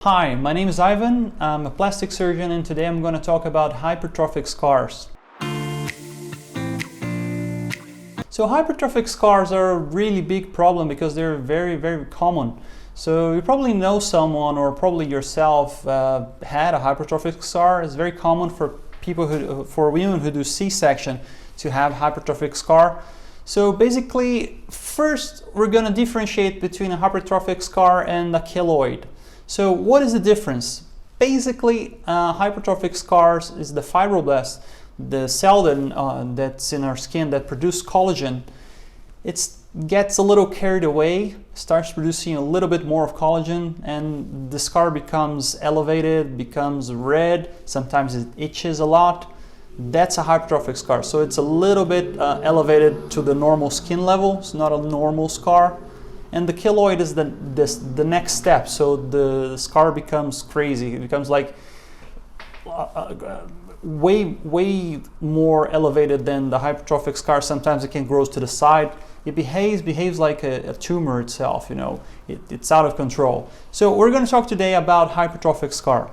Hi, my name is Ivan. I'm a plastic surgeon and today I'm going to talk about hypertrophic scars. So hypertrophic scars are a really big problem because they're very common. So you probably know someone or probably yourself had a hypertrophic scar. It's very common for for women who do C-section to have hypertrophic scar. So basically, first we're going to differentiate between a hypertrophic scar and a keloid. So what is the difference? Basically, hypertrophic scars is the fibroblast, the cell that's in our skin that produces collagen. It gets a little carried away, starts producing a little bit more of collagen, and the scar becomes elevated, becomes red, sometimes it itches a lot. That's a hypertrophic scar. So it's a little bit elevated to the normal skin level. It's not a normal scar. And the keloid is the next step. So the scar becomes crazy. It becomes like way more elevated than the hypertrophic scar. Sometimes it can grow to the side. It behaves like a tumor itself. You know, it's out of control. So we're going to talk today about hypertrophic scar.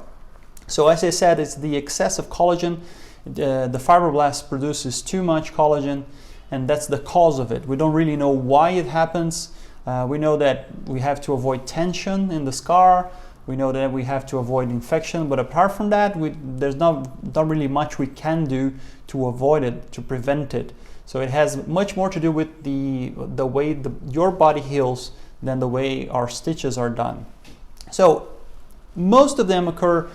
So as I said, it's the excess of collagen. The fibroblast produces too much collagen, and that's the cause of it. We don't really know why it happens. We know that we have to avoid tension in the scar. We know that we have to avoid infection, but apart from that, there's not really much we can do to avoid it, to prevent it. So it has much more to do with the way your body heals than the way our stitches are done. So most of them occur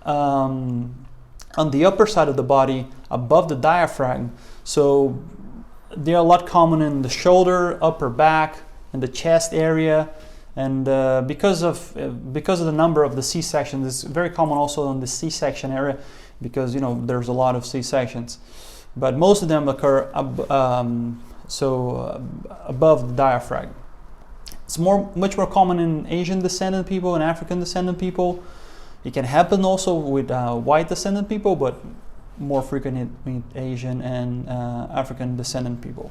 on the upper side of the body, above the diaphragm. So they're a lot common in the shoulder, upper back, in the chest area, and because of the number of the C-sections, it's very common also in the C-section area because there's a lot of C-sections. But most of them occur above the diaphragm. It's much more common in Asian descendant people and African descendant people. It can happen also with white descendant people, but more frequent with Asian and African descendant people.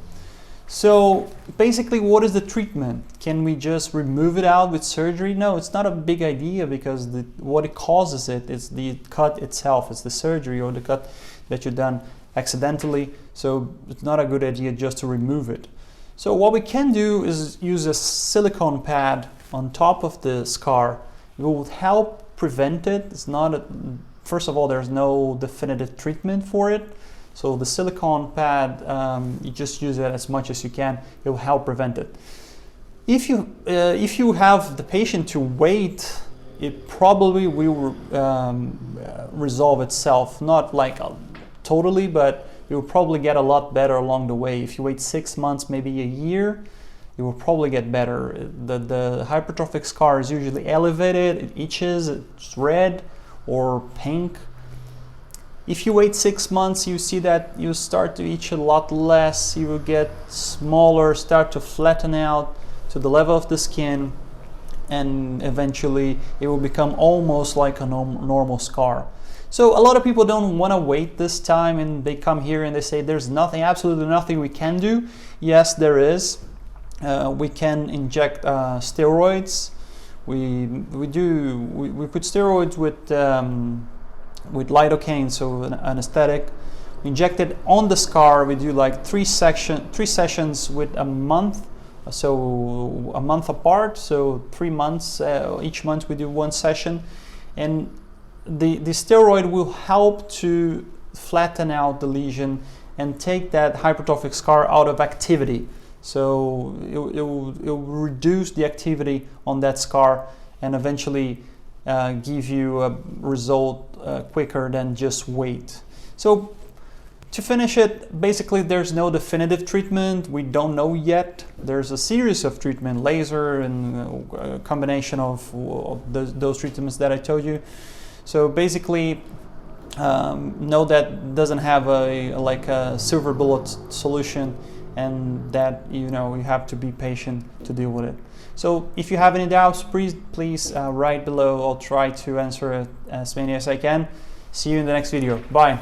So basically, what is the treatment? Can we just remove it out with surgery? No, it's not a big idea because what it causes is the cut itself. It's the surgery or the cut that you've done accidentally. So it's not a good idea just to remove it. So what we can do is use a silicone pad on top of the scar. It will help prevent it. First of all, there's no definitive treatment for it. So the silicone pad, you just use it as much as you can. It will help prevent it. If you have the patient to wait, it probably will resolve itself. Not like totally, but it will probably get a lot better along the way. If you wait 6 months, maybe a year, it will probably get better. The hypertrophic scar is usually elevated. It itches. It's red or pink. If you wait 6 months, you see that you start to itch a lot less, you will get smaller, start to flatten out to the level of the skin, and eventually it will become almost like a normal scar. So a lot of people don't want to wait this time, and they come here and they say there's nothing, absolutely nothing we can do. Yes, there is. We can inject steroids. We put steroids with lidocaine, so an anesthetic. We inject it on the scar. We do like three sessions with a month, so a month apart, so 3 months. Each month we do one session, and the steroid will help to flatten out the lesion and take that hypertrophic scar out of activity. So it will reduce the activity on that scar and eventually give you a result quicker than just wait. So to finish it, basically there's no definitive treatment. We don't know yet. There's a series of treatment, laser and a combination of those treatments that I told you. So basically, know that doesn't have a silver bullet solution, and that you have to be patient to deal with it. So if you have any doubts, please write below. I'll try to answer as many as I can. See you in the next video. Bye.